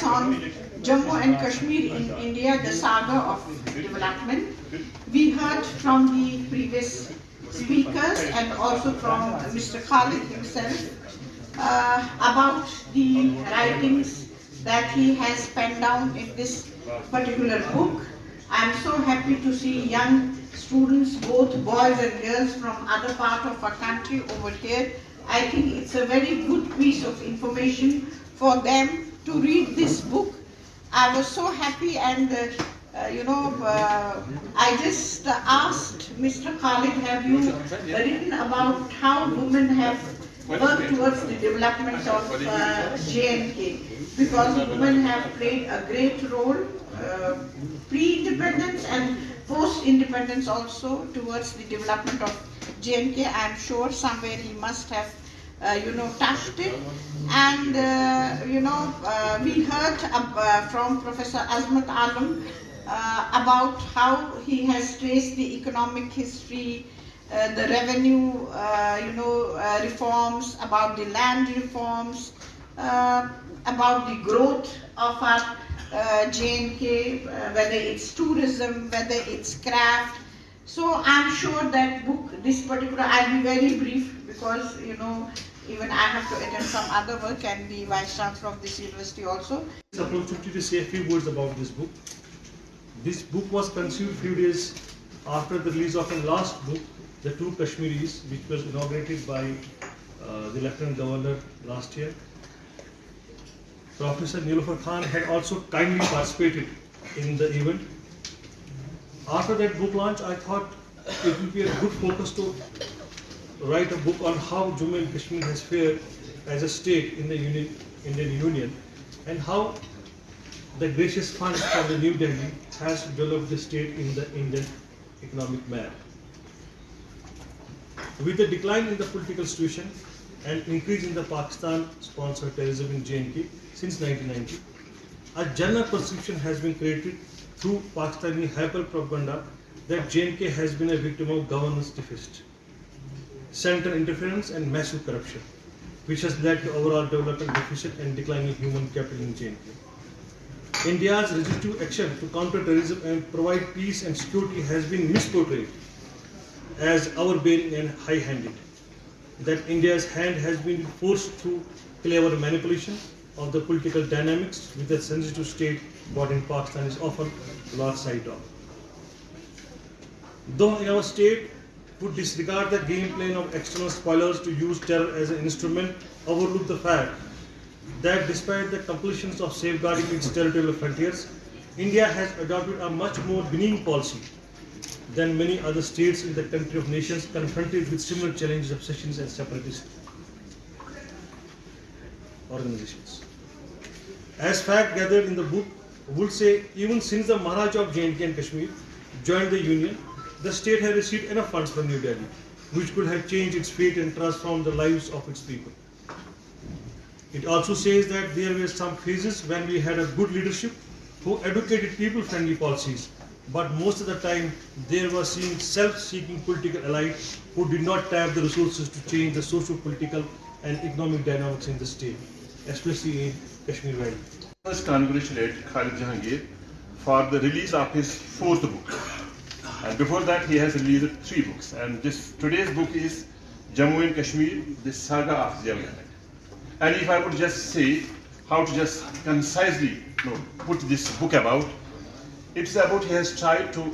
on Jammu and Kashmir in India, the saga of development. We heard from the previous speakers and also from Mr. Khalid himself about the writings that he has penned down in this particular book. I am so happy to see young students, both boys and girls from other part of our country over here. I think it's a very good piece of information for them to read this book. I was so happy and I just asked Mr. Khalid, have you written about how women have worked towards the development of J&K? Because women have played a great role pre-independence and post-independence also towards the development of J&K. I am sure somewhere he must have touched it. And we heard from Professor Azmat Alam about how he has traced the economic history, the revenue reforms, about the land reforms, about the growth of our J&K, whether it's tourism, whether it's craft. So I'm sure that book, this particular, I'll be very brief because even I have to attend some other work and the Vice Chancellor of this university also. This opportunity to say a few words about this book. This book was conceived a few days after the release of the last book, The Two Kashmiris, which was inaugurated by the Lieutenant Governor last year. Professor Nilofer Khan had also kindly participated in the event. After that book launch, I thought it would be a good focus to write a book on how Jammu and Kashmir has fared as a state in the Indian Union and how the gracious fund from the New Delhi has developed the state in the Indian economic map. With the decline in the political situation and increase in the Pakistan-sponsored terrorism in J&K since 1990, a general perception has been created through Pakistani hyper-propaganda that J&K has been a victim of governance deficit, central interference and massive corruption, which has led to overall development deficit and declining human capital in J&K. India's resistive action to counter terrorism and provide peace and security has been misportrayed as overbearing and high-handed, that India's hand has been forced through clever manipulation of the political dynamics with a sensitive state brought in Pakistan is often lost sight of. Though in our state would disregard the game plan of external spoilers to use terror as an instrument, overlook the fact that despite the compulsions of safeguarding its territorial frontiers, India has adopted a much more benign policy than many other states in the country of nations confronted with similar challenges of secessions and separatist organizations. As fact gathered in the book would say, even since the Maharaja of J&K and Kashmir joined the Union, the state had received enough funds from New Delhi, which could have changed its fate and transformed the lives of its people. It also says that there were some phases when we had a good leadership who advocated people-friendly policies, but most of the time there were seen self-seeking political elites who did not tap the resources to change the socio-political and economic dynamics in the state, especially in Kashmir Valley. First, congratulate Khalid Jahangir for the release of his fourth book. And before that, he has released 3 books. And today's book is Jammu and Kashmir, the Saga of Development. And if I would just say how to just concisely put this book about, it's about he has tried to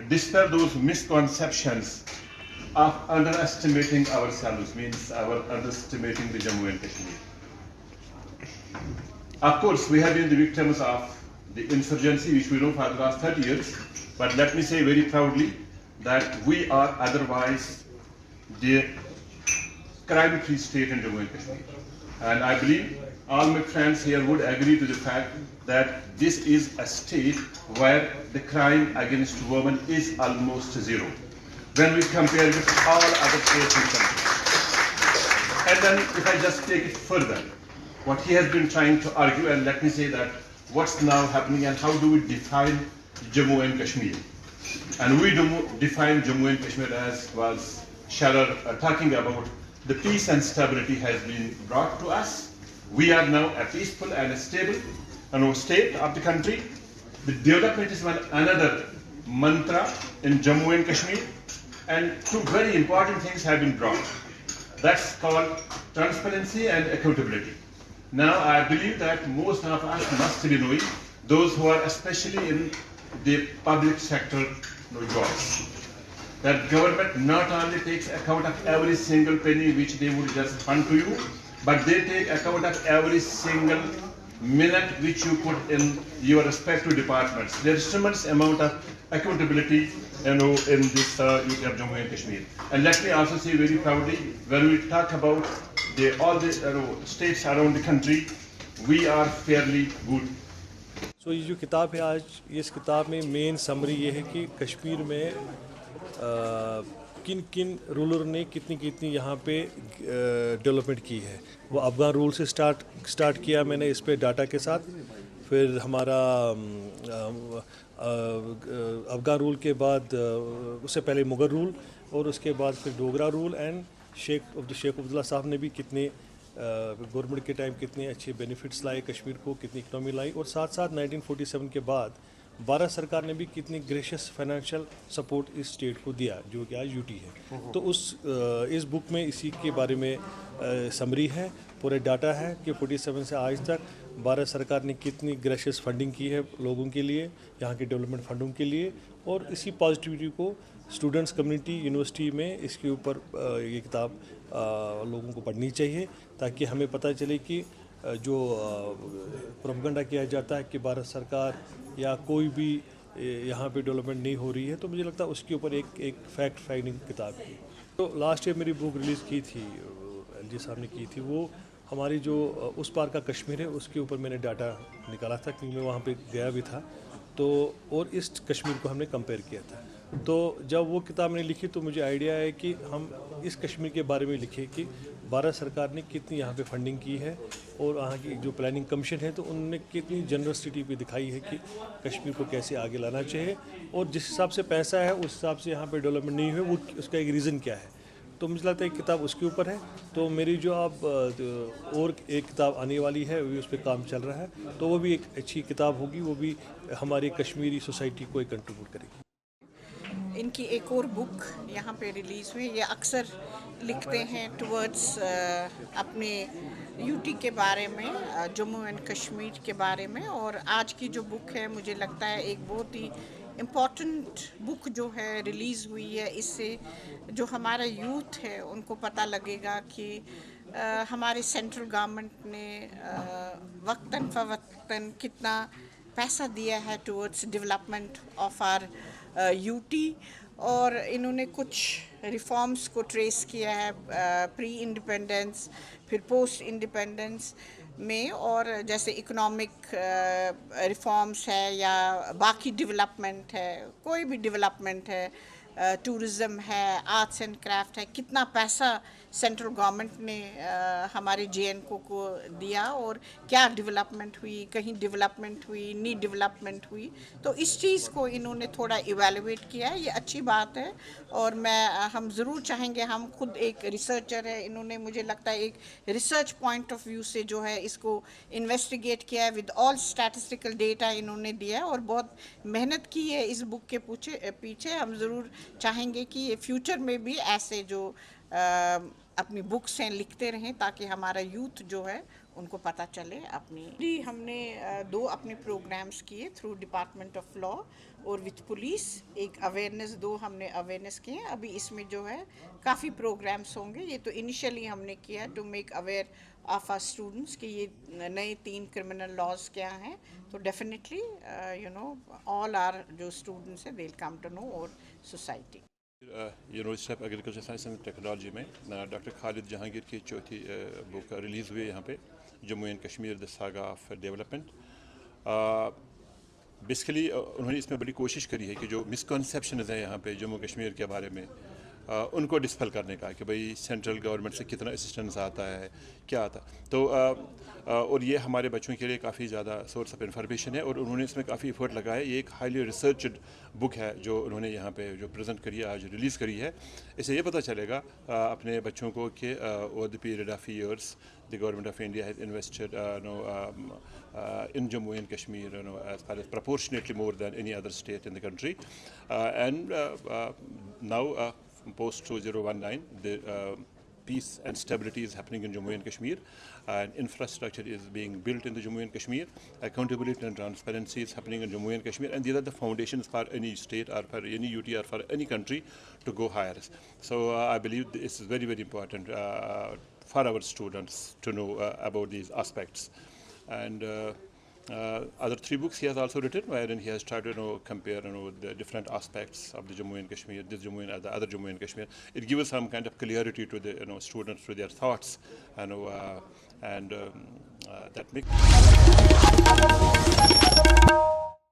dispel those misconceptions of underestimating ourselves, means our underestimating the Jammu and Kashmir. Of course, we have been the victims of the insurgency, which we know for the last 30 years, but let me say very proudly that we are otherwise the crime-free state in Jammu and Kashmir. And I believe all my friends here would agree to the fact that this is a state where the crime against women is almost zero when we compare with all other states in the country. And then if I just take it further, what he has been trying to argue, and let me say that what's now happening and how do we define Jammu and Kashmir. And we define Jammu and Kashmir as was Sharar talking about, the peace and stability has been brought to us. We are now a peaceful and a stable state of the country. The development is another mantra in Jammu and Kashmir, and two very important things have been brought. That's called transparency and accountability. Now, I believe that most of us must be knowing, those who are especially in the public sector jobs, that government not only takes account of every single penny which they would just fund to you, but they take account of every single minute which you put in your respective departments. There is tremendous amount of accountability, in this UT of Jammu and Kashmir. And let me also say very proudly, when we talk about all the states around the country, we are fairly good. So ये जो किताब है आज, इस किताब में main summary ये है कि कश्मीर में किन किन रूलर ने कितनी कितनी यहाँ पे डेवलपमेंट की है. वो अफ़गान रूल से स्टार्ट किया मैंने इस पे डाटा के साथ. फिर हमारा अफ़गान रूल के बाद उससे पहले मुग़ल रूल, और उसके बाद फिर डोगरा रूल, एंड शेख अब्दुल्ला साहब ने भी कितने गवर्नमेंट के टाइम कितने अच्छे बेनिफिट्स लाए कश्मीर को, कितनी इकनॉमी लाई, और साथ साथ 1947 के बाद भारत सरकार ने भी कितनी ग्रेशियस फाइनेंशियल सपोर्ट इस स्टेट को दिया जो कि आज यूटी है. तो इस बुक में इसी के बारे में समरी है, पूरे डाटा है कि 47 से आज तक भारत सरकार ने कितनी ग्रेशियस फंडिंग की है लोगों के लिए, यहाँ के डेवलपमेंट फंडों के लिए. और इसी पॉजिटिविटी को स्टूडेंट्स कम्युनिटी यूनिवर्सिटी में इसके ऊपर ये किताब लोगों को पढ़नी चाहिए, ताकि हमें पता चले कि जो प्रोपेगेंडा किया जाता है कि भारत सरकार या कोई भी यहाँ पे डेवलपमेंट नहीं हो रही है, तो मुझे लगता है उसके ऊपर एक फैक्ट फाइंडिंग किताब है. तो लास्ट ईयर मेरी बुक रिलीज़ की थी, एलजी साहब ने की थी, वो हमारी जो उस पार का कश्मीर है उसके ऊपर मैंने डाटा निकाला था, क्योंकि मैं वहाँ पे गया भी था. तो और इस कश्मीर को हमने कंपेयर किया था. तो जब वो किताब मैंने लिखी तो मुझे आइडिया है कि हम इस कश्मीर के बारे में लिखें कि भारत सरकार ने कितनी यहाँ पे फंडिंग की है, और वहाँ की जो प्लानिंग कमीशन है तो उन्होंने कितनी जनरसिटी पे दिखाई है कि कश्मीर को कैसे आगे लाना चाहिए, और जिस हिसाब से पैसा है उस हिसाब से यहाँ पे डेवलपमेंट नहीं हुई, वो उसका एक रीज़न क्या है. तो मुझे लगता है किताब उसके ऊपर है. तो मेरी जो अब और एक किताब आने वाली है, अभी उस पर काम चल रहा है, तो वो भी एक अच्छी किताब होगी, वो भी हमारी कश्मीरी सोसाइटी को एक कंट्रीब्यूट करेगी. इनकी एक और बुक यहाँ पे रिलीज़ हुई. ये अक्सर लिखते हैं टुवर्ड्स अपने यूटी के बारे में, जम्मू एंड कश्मीर के बारे में. और आज की जो बुक है मुझे लगता है एक बहुत ही इम्पॉर्टेंट बुक जो है रिलीज़ हुई है. इससे जो हमारा यूथ है उनको पता लगेगा कि हमारे सेंट्रल गवर्नमेंट ने वक्तन फ़वक्तन कितना पैसा दिया है towards development of our UT. और इन्होंने कुछ रिफॉर्म्स को ट्रेस किया है प्री इंडिपेंडेंस, फिर पोस्ट इंडिपेंडेंस में, और जैसे इकोनॉमिक रिफॉर्म्स है या बाकी डेवलपमेंट है, कोई भी डेवलपमेंट है, टूरिज़म है, आर्ट्स एंड क्राफ्ट है, कितना पैसा सेंट्रल गवर्नमेंट ने हमारे JNK को दिया, और क्या डेवलपमेंट हुई, कहीं डेवलपमेंट हुई, नहीं डेवलपमेंट हुई. तो इस चीज़ को इन्होंने थोड़ा इवेलुएट किया है. ये अच्छी बात है, और हम ज़रूर चाहेंगे, हम खुद एक रिसर्चर है, इन्होंने मुझे लगता है एक रिसर्च पॉइंट ऑफ व्यू से जो है इसको इन्वेस्टिगेट किया है, विद ऑल स्टैटिस्टिकल डेटा इन्होंने दिया है, और बहुत मेहनत की है इस बुक के पीछे. हम ज़रूर चाहेंगे कि ये फ्यूचर में भी ऐसे जो अपनी बुक्स हैं लिखते रहें, ताकि हमारा यूथ जो है उनको पता चले अपनी. हमने 2 अपने प्रोग्राम्स किए थ्रू डिपार्टमेंट ऑफ लॉ और विथ पुलिस. एक अवेयरनेस, 2 हमने अवेयरनेस किए. अभी इसमें जो है काफ़ी प्रोग्राम्स होंगे. ये तो इनिशियली हमने किया to make aware of our students कि ये नए 3 क्रिमिनल लॉज क्या हैं. तो डेफिनेटली ऑल आर जो स्टूडेंट्स हैं they will come to know our society. University of agriculture science and technology में डॉक्टर खालिद जहांगीर की चौथी बुक रिलीज़ हुई है यहाँ पे, Jammu and Kashmir the saga of development. Basically उन्होंने इसमें बड़ी कोशिश करी है कि जो मिसकॉन्सेप्शंस हैं यहाँ पे जम्मू कश्मीर के बारे में, ان کو ڈسپل کرنے کا کہ بھئی سینٹرل گورنمنٹ سے کتنا اسسٹنس آتا ہے کیا آتا تو اور یہ ہمارے بچوں کے لیے کافی زیادہ سورس آف انفارمیشن ہے اور انہوں نے اس میں کافی ایفرٹ لگایا. یہ ایک ہائیلی ریسرچڈ بک ہے جو انہوں نے یہاں پہ جو پریزنٹ کری ہے آج ریلیز کری ہے. اس سے یہ پتہ چلے گا اپنے بچوں کو کہ over the period of years the government of India has invested in Jammu and Kashmir as far as proportionately more than any other state in the country. And now post 2019 the peace and stability is happening in Jammu and Kashmir, and infrastructure is being built in the Jammu and Kashmir. Accountability and transparency is happening in Jammu and Kashmir, and these are the foundations for any state or for any UT or for any country to go higher. So I believe this is very, very important for our students to know about these aspects. And other 3 books he has also written, wherein he has tried to compare the different aspects of the Jammu and Kashmir, this Jammu and the other Jammu and Kashmir. It gives some kind of clarity to the students, to their thoughts, and that makes